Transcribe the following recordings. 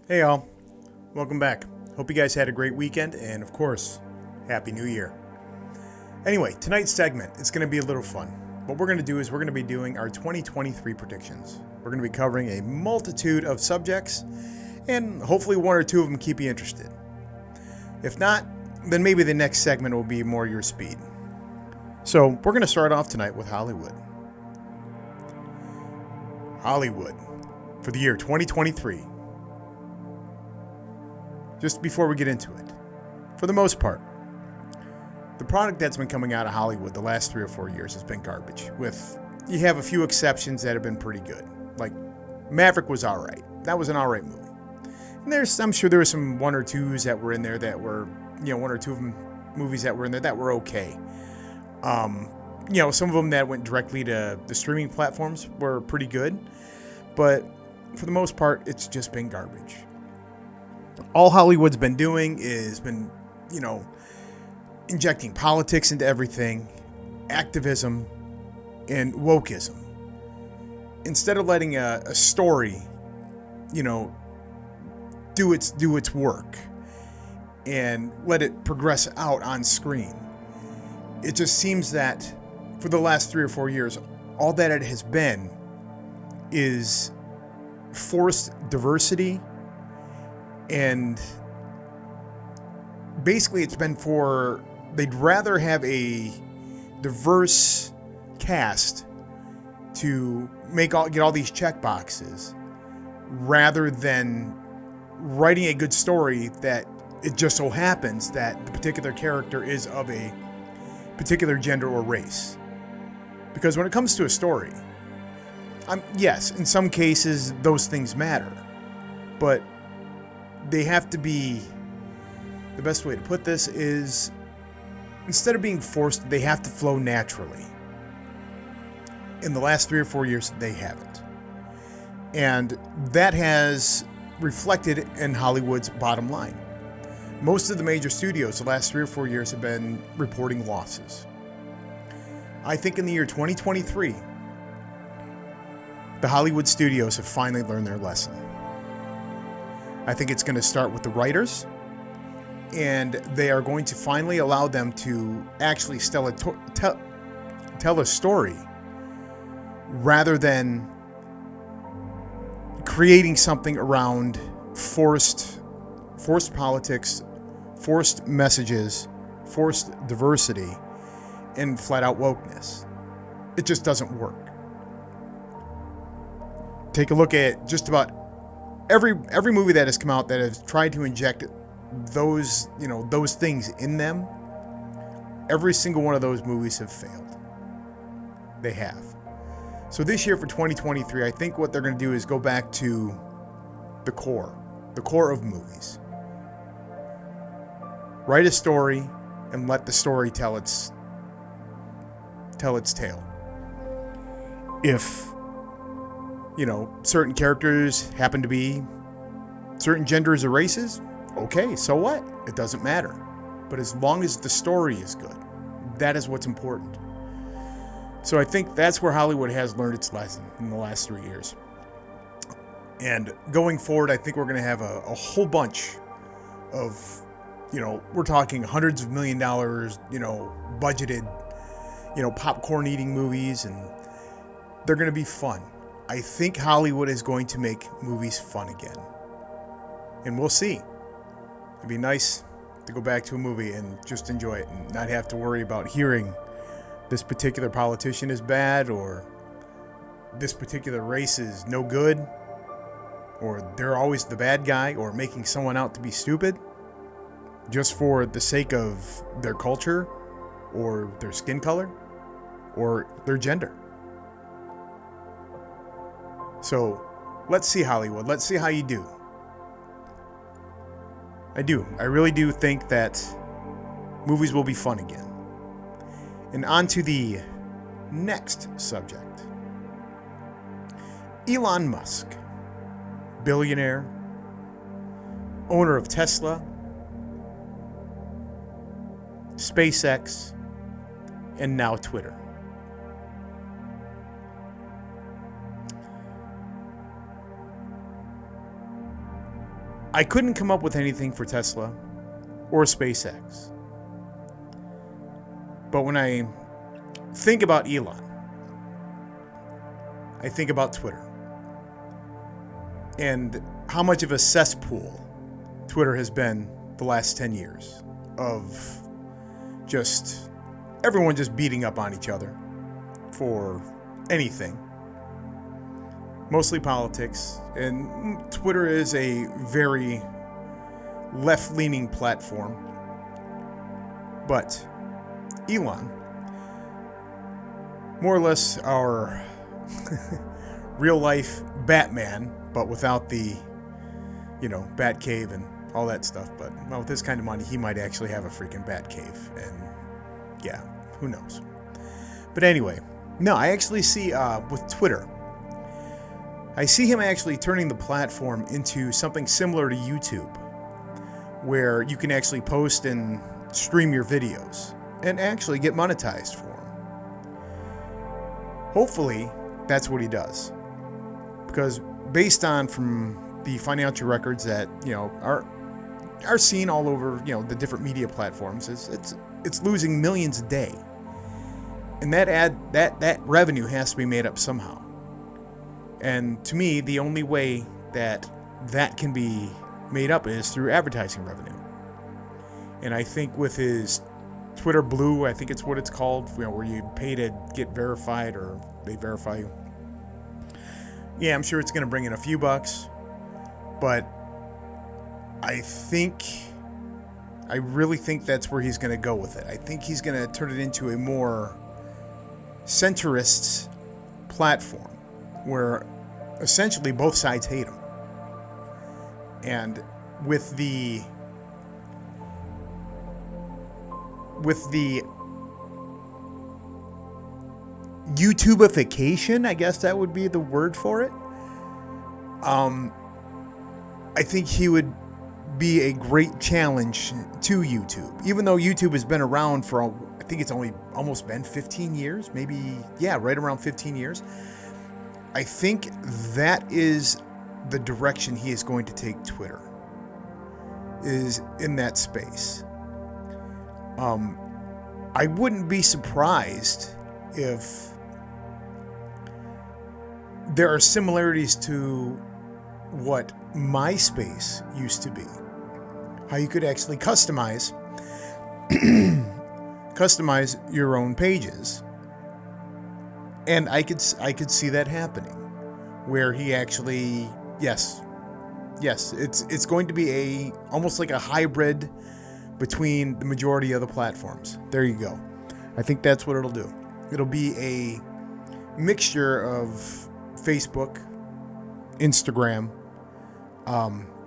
Hey all, welcome back. Hope you guys had a great weekend and of course, Happy New Year. Anyway, tonight's segment is going to be a little fun. What we're going to do is we're going to be doing our 2023 predictions. We're going to be covering a multitude of subjects and hopefully one or two of them keep you interested. If not, then maybe the next segment will be more your speed. So we're going to start off tonight with Hollywood. Hollywood for the year 2023. Just before we get into it, for the most part, the product that's been coming out of Hollywood the last 3 or 4 years has been garbage. You have a few exceptions that have been pretty good. Like Maverick was all right. That was an all right movie. And I'm sure there were some one or twos that were in there that were, one or two of them movies that were in there that were okay. Some of them that went directly to the streaming platforms were pretty good, but for the most part, it's just been garbage. All Hollywood's been doing is injecting politics into everything, activism, and wokeism. Instead of letting a story, do its work and let it progress out on screen. It just seems that for the last 3 or 4 years, all that it has been is forced diversity. And basically it's been they'd rather have a diverse cast to get all these check boxes rather than writing a good story that it just so happens that the particular character is of a particular gender or race. Because when it comes to a story, yes, in some cases those things matter, but they have to be, the best way to put this is, instead of being forced, they have to flow naturally. In the last 3 or 4 years, they haven't. And that has reflected in Hollywood's bottom line. Most of the major studios the last 3 or 4 years have been reporting losses. I think in the year 2023, the Hollywood studios have finally learned their lesson. I think it's going to start with the writers, and they are going to finally allow them to actually tell a story rather than creating something around forced politics, forced messages, forced diversity, and flat out wokeness. It just doesn't work. Take a look at just about every movie that has come out that has tried to inject those things in them. Every single one of those movies have failed. They have. So this year for 2023, I think what they're going to do is go back to the core of movies. Write a story and let the story tell its tale. If certain characters happen to be certain genders or races, okay, so what? It doesn't matter. But as long as the story is good, that is what's important. So I think that's where Hollywood has learned its lesson in the last 3 years. And going forward, I think we're going to have a whole bunch of, we're talking hundreds of $1 million, budgeted, popcorn eating movies, and they're going to be fun. I think Hollywood is going to make movies fun again. And we'll see. It'd be nice to go back to a movie and just enjoy it and not have to worry about hearing this particular politician is bad, or this particular race is no good, or they're always the bad guy, or making someone out to be stupid just for the sake of their culture or their skin color. or their gender. So let's see, Hollywood. Let's see how you do. I do. I really do think that movies will be fun again. And on to the next subject. Elon Musk, billionaire, owner of Tesla, SpaceX, and now Twitter. I couldn't come up with anything for Tesla or SpaceX. But when I think about Elon, I think about Twitter and how much of a cesspool Twitter has been the last 10 years of just everyone just beating up on each other for anything. Mostly politics, and Twitter is a very left-leaning platform. But Elon, more or less our real-life Batman, but without the, Bat Cave and all that stuff. But with this kind of money, he might actually have a freaking Bat Cave, and yeah, who knows. But anyway, no, I actually see with Twitter, I see him actually turning the platform into something similar to YouTube, where you can actually post and stream your videos and actually get monetized for them. Hopefully, that's what he does. Because based on from the financial records that, are seen all over, the different media platforms, it's losing millions a day. And that revenue has to be made up somehow. And to me, the only way that can be made up is through advertising revenue. And I think with his Twitter Blue, I think it's what it's called, where you pay to get verified or they verify you. Yeah, I'm sure it's going to bring in a few bucks. But I really think that's where he's going to go with it. I think he's going to turn it into a more centrist platform, where essentially both sides hate him. And with the YouTubeification, I guess that would be the word for it. I think he would be a great challenge to YouTube. Even though YouTube has been around for, I think it's only almost been 15 years, maybe, right around 15 years. I think that is the direction he is going to take Twitter, is in that space. I wouldn't be surprised if there are similarities to what MySpace used to be. How you could actually customize your own pages. And I could see that happening, where he actually, yes, it's going to be almost like a hybrid between the majority of the platforms. There you go. I think that's what it'll do. It'll be a mixture of Facebook, Instagram,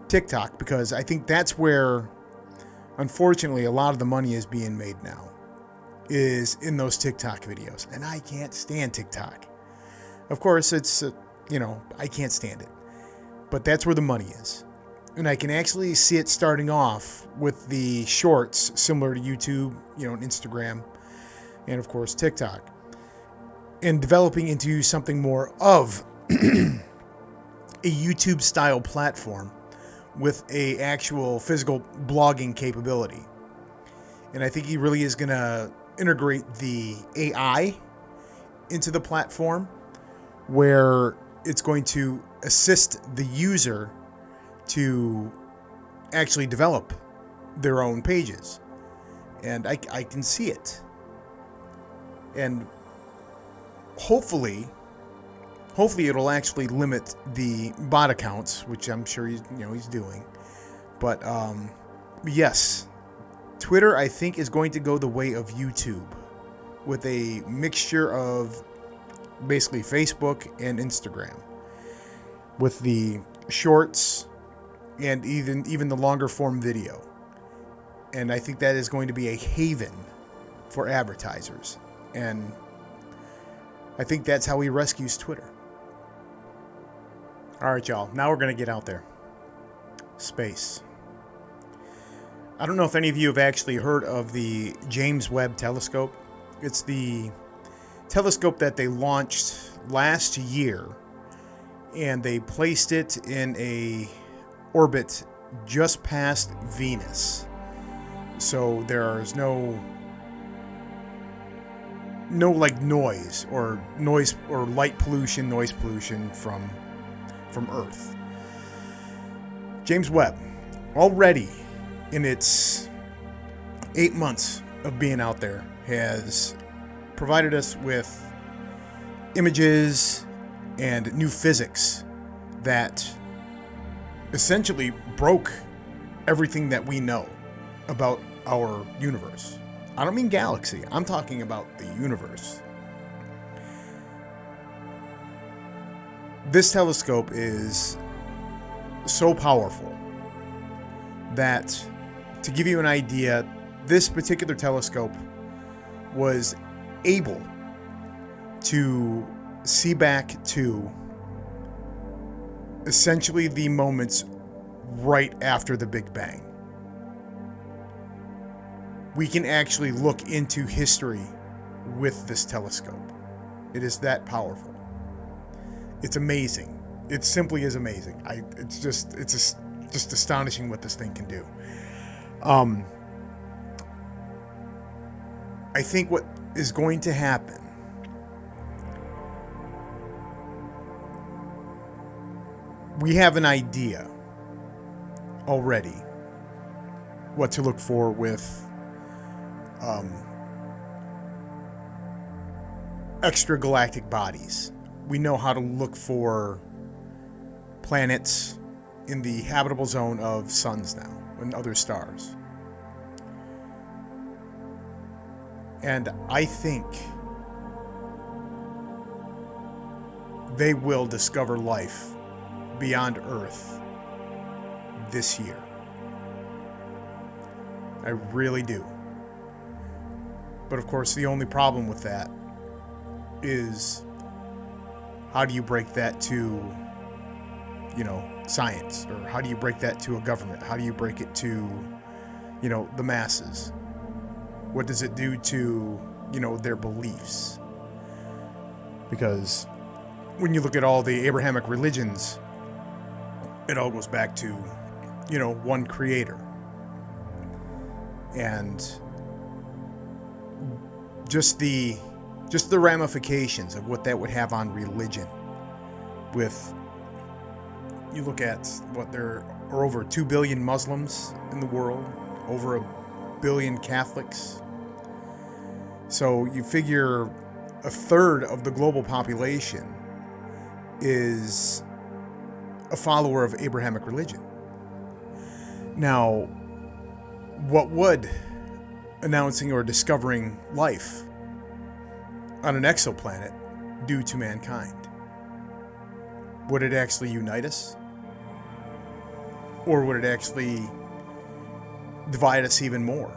TikTok, because I think that's where, unfortunately, a lot of the money is being made now, is in those TikTok videos. And I can't stand TikTok. Of course, it's, I can't stand it. But that's where the money is. And I can actually see it starting off with the shorts, similar to YouTube, and Instagram, and of course TikTok, and developing into something more of a YouTube style platform with a actual physical blogging capability. And I think he really is going to integrate the AI into the platform, where it's going to assist the user to actually develop their own pages. And I can see it. And hopefully it'll actually limit the bot accounts, which I'm sure he's doing. But yes, Twitter, I think, is going to go the way of YouTube with a mixture of basically Facebook and Instagram, with the shorts and even the longer form video. And I think that is going to be a haven for advertisers. And I think that's how he rescues Twitter. All right, y'all. Now we're going to get out there. Space. I don't know if any of you have actually heard of the James Webb Telescope. It's the telescope that they launched last year, and they placed it in a orbit just past Venus. So there's no like noise or light pollution, noise pollution from Earth. James Webb, already in its 8 months of being out there, has provided us with images and new physics that essentially broke everything that we know about our universe. I don't mean galaxy, I'm talking about the universe. This telescope is so powerful that, to give you an idea, this particular telescope was able to see back to essentially the moments right after the Big Bang. We can actually look into history with this telescope. It is that powerful. It's amazing. It simply is amazing. It's just astonishing what this thing can do. I think what is going to happen, we have an idea already what to look for with extragalactic bodies. We know how to look for planets in the habitable zone of suns now and other stars. And I think they will discover life beyond Earth this year. I really do. But of course, the only problem with that is, how do you break that to, science? Or how do you break that to a government? How do you break it to, the masses? What does it do to, their beliefs? Because when you look at all the Abrahamic religions, it all goes back to, one creator. And just the ramifications of what that would have on religion. With, you look at what, there are over 2 billion Muslims in the world, over 1 billion Catholics. So you figure a third of the global population is a follower of Abrahamic religion. Now, what would announcing or discovering life on an exoplanet do to mankind? Would it actually unite us? Or would it actually divide us even more?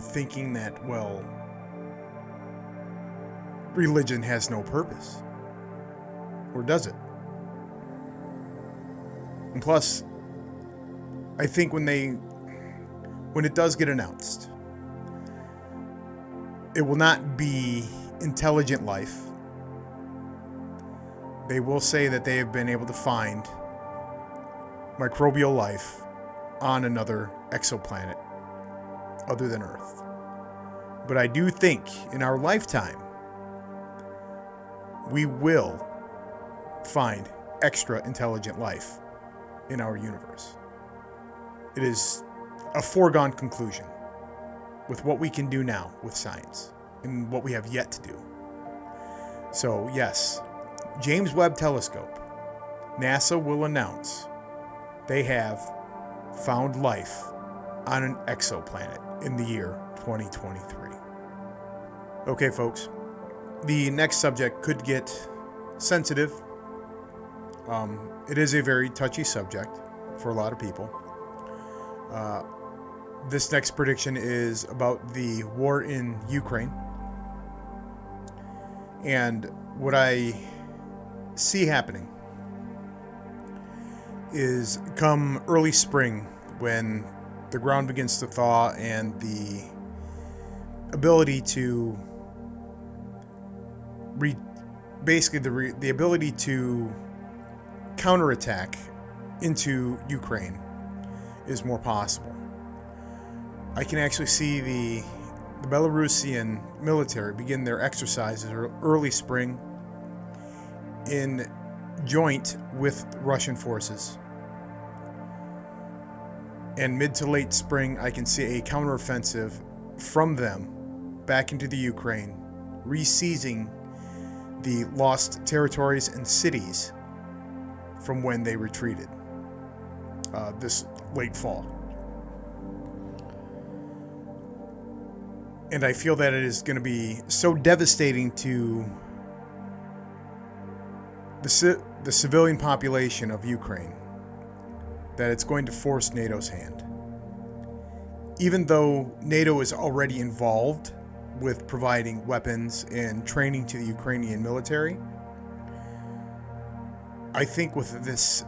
Thinking that, well, religion has no purpose. Or does it? And plus, I think when it does get announced, it will not be intelligent life. They will say that they have been able to find microbial life on another exoplanet other than Earth. But I do think in our lifetime, we will find extra intelligent life in our universe. It is a foregone conclusion with what we can do now with science and what we have yet to do. So yes, James Webb Telescope, NASA will announce they have found life on an exoplanet in the year 2023. Okay, folks, the next subject could get sensitive. It is a very touchy subject for a lot of people. This next prediction is about the war in Ukraine. And what I see happening is come early spring, when the ground begins to thaw and the ability to the ability to counterattack into Ukraine is more possible. I can actually see the Belarusian military begin their exercises early spring in joint with Russian forces. And mid to late spring, I can see a counteroffensive from them back into the Ukraine, re-seizing the lost territories and cities from when they retreated this late fall. And I feel that it is going to be so devastating to the civilian population of Ukraine that it's going to force NATO's hand. Even though NATO is already involved with providing weapons and training to the Ukrainian military, I think with this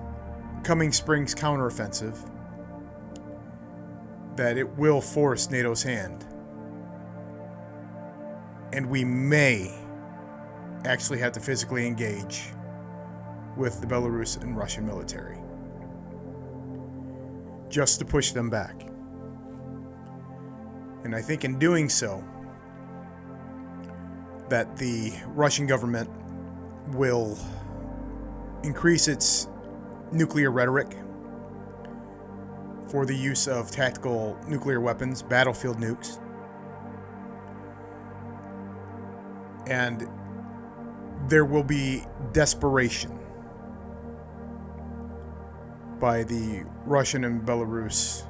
coming spring's counteroffensive that it will force NATO's hand. And we may actually have to physically engage with the Belarus and Russian military just to push them back. And I think in doing so, that the Russian government will increase its nuclear rhetoric for the use of tactical nuclear weapons, battlefield nukes. And there will be desperation by the Russian and Belarus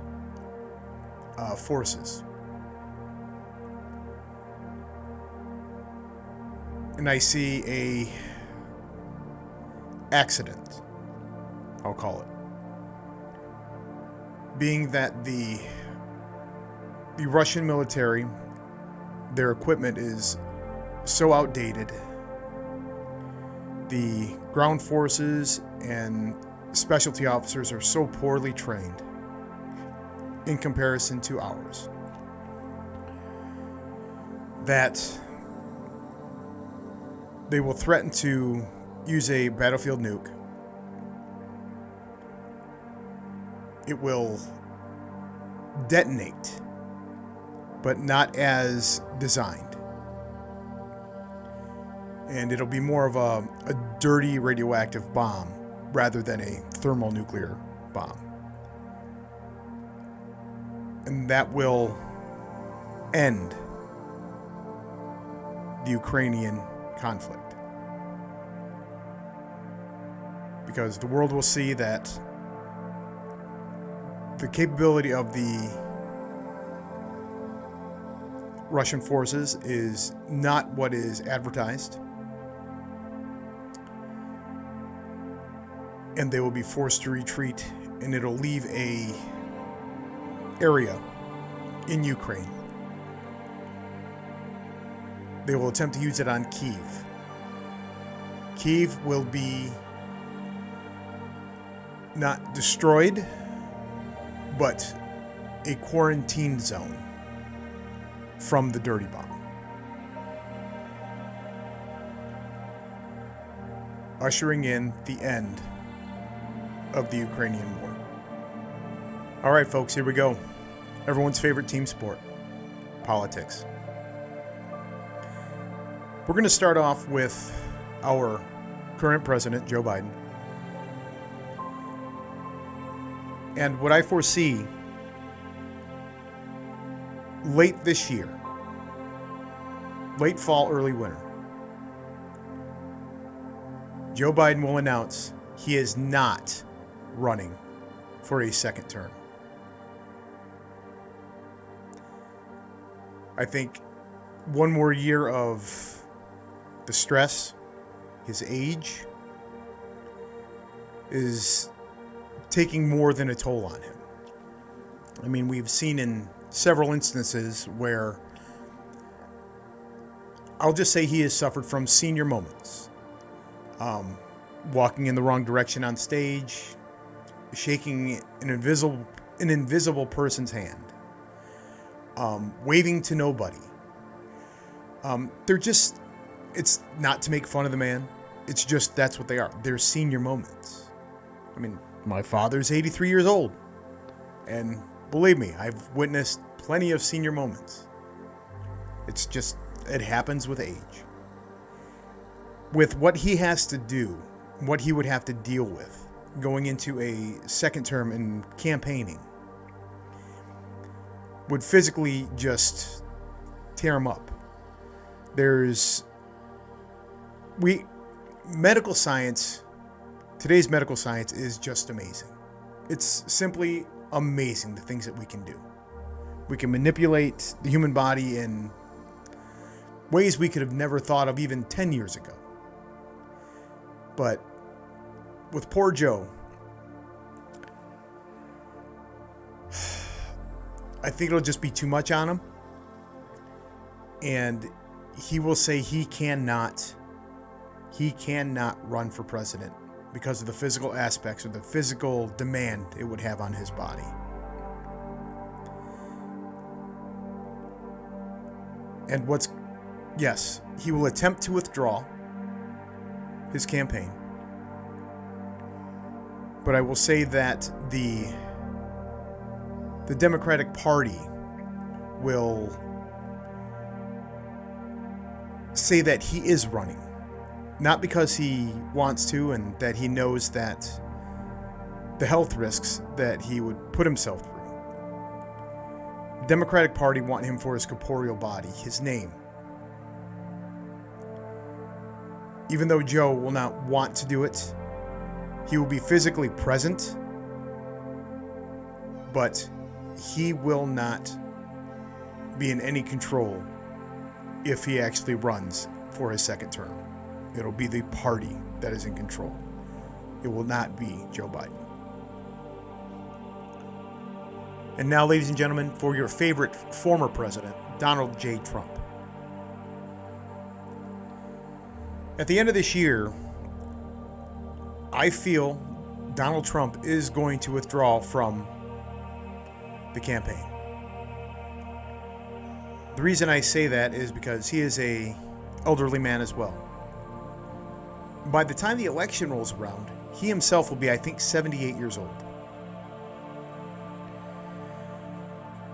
forces. And I see a accident, I'll call it, being that the Russian military, their equipment is so outdated. The ground forces and specialty officers are so poorly trained in comparison to ours that they will threaten to use a battlefield nuke. It will detonate, but not as designed. And it'll be more of a dirty radioactive bomb rather than a thermonuclear bomb. And that will end the Ukrainian conflict. Because the world will see that the capability of the Russian forces is not what is advertised. And they will be forced to retreat, and it'll leave a area in Ukraine. They will attempt to use it on Kyiv. Kyiv will be not destroyed, but a quarantine zone from the dirty bomb, ushering in the end of the Ukrainian war. All right, folks, here we go. Everyone's favorite team sport, politics. We're going to start off with our current president, Joe Biden. And what I foresee late this year, late fall, early winter, Joe Biden will announce he is not running for a second term. I think one more year of the stress, his age, is taking more than a toll on him. I mean, we've seen in several instances where I'll just say he has suffered from senior moments. Walking in the wrong direction on stage, shaking an invisible person's hand, waving to nobody. It's not to make fun of the man. It's just that's what they are. They're senior moments. I mean, my father's 83 years old. And believe me, I've witnessed plenty of senior moments. It happens with age. With what he has to do, what he would have to deal with going into a second term in campaigning would physically just tear him up. Medical science, today's medical science is just amazing. It's simply amazing the things that we can do. We can manipulate the human body in ways we could have never thought of even 10 years ago. But with poor Joe, I think it'll just be too much on him. And he will say he cannot run for president because of the physical aspects or the physical demand it would have on his body. And yes, he will attempt to withdraw his campaign. But I will say that the Democratic Party will say that he is running. Not because he wants to and that he knows that the health risks that he would put himself through. The Democratic Party want him for his corporeal body, his name. Even though Joe will not want to do it, he will be physically present, but he will not be in any control if he actually runs for his second term. It'll be the party that is in control. It will not be Joe Biden. And now, ladies and gentlemen, for your favorite former president, Donald J. Trump. At the end of this year, I feel Donald Trump is going to withdraw from the campaign. The reason I say that is because he is an elderly man as well. By the time the election rolls around, he himself will be, I think, 78 years old.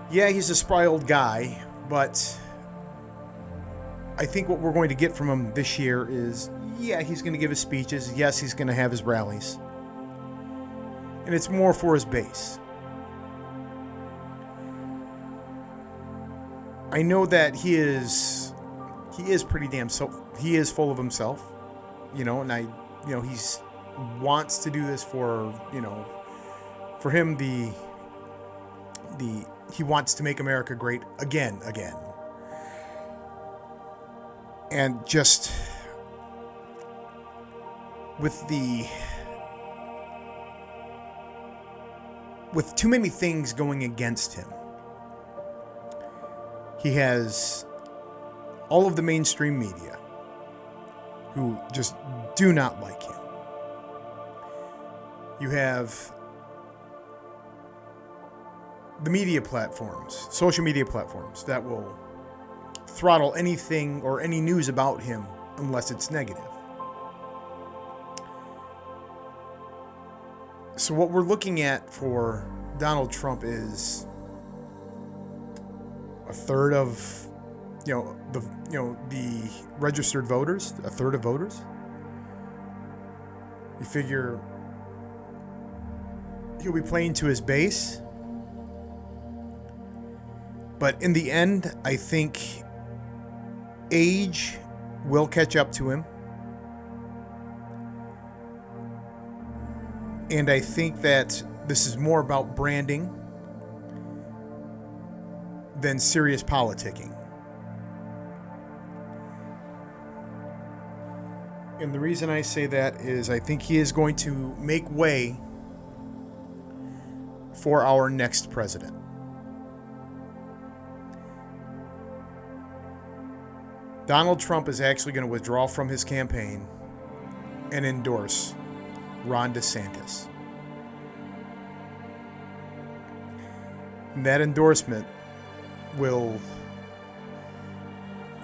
Yeah, he's a spry old guy, but I think what we're going to get from him this year is, yeah, he's going to give his speeches. Yes, he's going to have his rallies. And it's more for his base. I know that he is pretty damn he is full of himself, and he's wants to do this for him he wants to make America great again. And just with too many things going against him, he has all of the mainstream media who just do not like him. You have the media platforms, social media platforms, that will throttle anything or any news about him unless it's negative. So what we're looking at for Donald Trump is a third of the registered voters, a third of voters. You figure he'll be playing to his base. But in the end, I think age will catch up to him. And I think that this is more about branding than serious politicking. And the reason I say that is I think he is going to make way for our next president. Donald Trump is actually going to withdraw from his campaign and endorse Ron DeSantis. And that endorsement will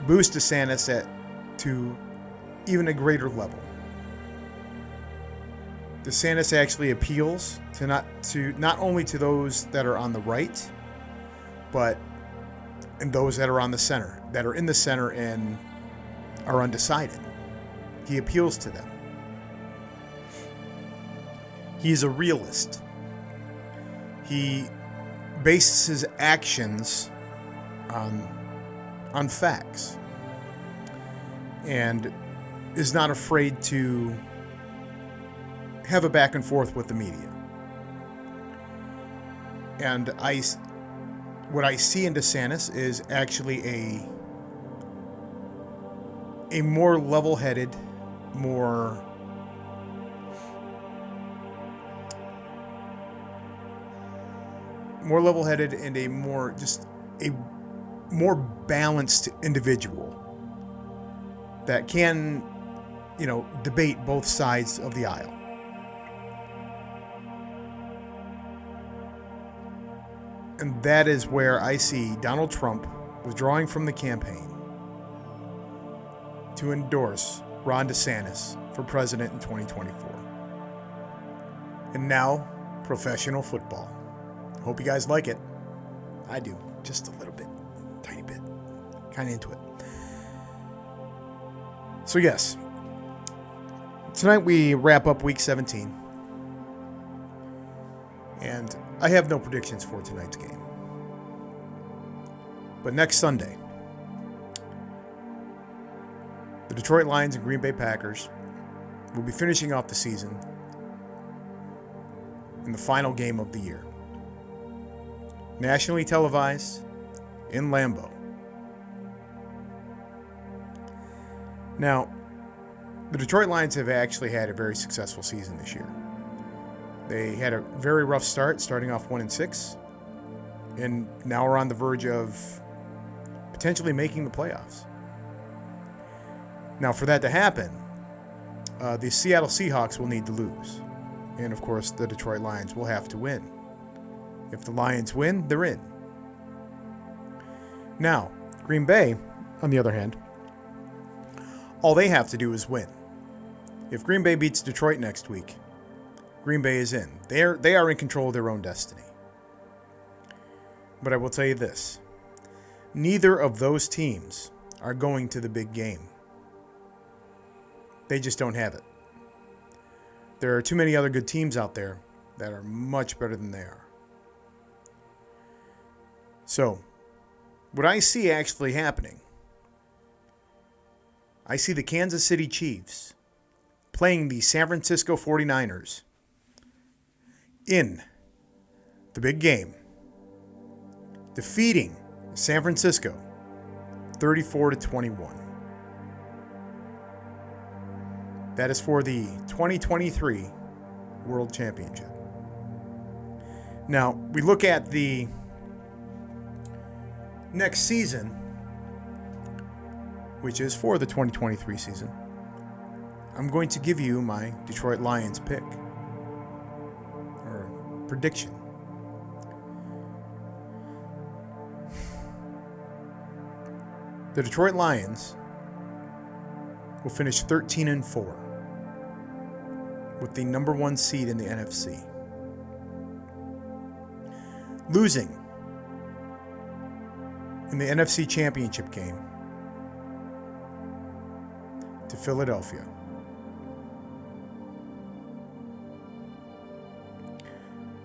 boost DeSantis to even a greater level. DeSantis actually appeals to not only to those that are on the right, but and those that are on the center, that are in the center and are undecided. He appeals to them. He's a realist. He bases his actions on facts and is not afraid to have a back and forth with the media. And what I see in DeSantis is actually a more level-headed, more level-headed and a more balanced individual that can, debate both sides of the aisle. And that is where I see Donald Trump withdrawing from the campaign to endorse Ron DeSantis for president in 2024. And now, professional football. Hope you guys like it. I do. Just a little bit. Tiny bit. Kind of into it. So yes. Tonight we wrap up week 17. And I have no predictions for tonight's game. But next Sunday, the Detroit Lions and Green Bay Packers will be finishing off the season in the final game of the year. Nationally televised in Lambeau. Now, the Detroit Lions have actually had a very successful season this year. They had a very rough start, starting off 1-6, and now are on the verge of potentially making the playoffs. Now, for that to happen, the Seattle Seahawks will need to lose, and of course, the Detroit Lions will have to win. If the Lions win, they're in. Now, Green Bay, on the other hand, all they have to do is win. If Green Bay beats Detroit next week, Green Bay is in. They are in control of their own destiny. But I will tell you this. Neither of those teams are going to the big game. They just don't have it. There are too many other good teams out there that are much better than they are. So, what I see actually happening, I see the Kansas City Chiefs playing the San Francisco 49ers in the big game, defeating San Francisco 34-21. That is for the 2023 World Championship. Now, we look at the next season, which is for the 2023 season. I'm going to give you my Detroit Lions pick or prediction. The Detroit Lions will finish 13-4 with the number 1 seed in the NFC. Losing in the NFC Championship game to Philadelphia.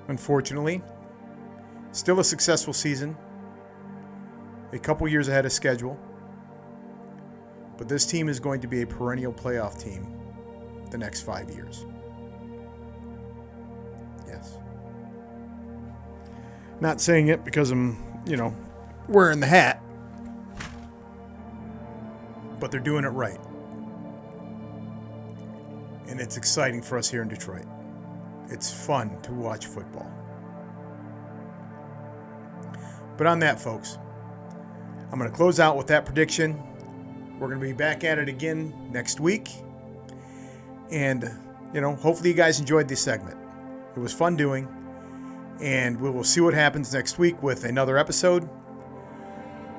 Unfortunately, still a successful season, a couple years ahead of schedule, but this team is going to be a perennial playoff team the next 5 years. Yes. Not saying it because I'm, wearing the hat, but they're doing it right. and it's exciting for us here in Detroit. It's fun to watch football. But on that, folks, I'm going to close out with that prediction. We're going to be back at it again next week. And, hopefully you guys enjoyed this segment. It was fun doing. And we will see what happens next week with another episode.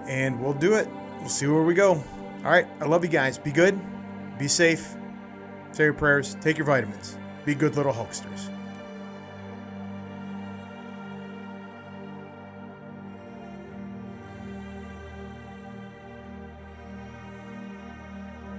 And we'll do it. We'll see where we go. All right. I love you guys. Be good. Be safe. Say your prayers. Take your vitamins. Be good little Hulksters.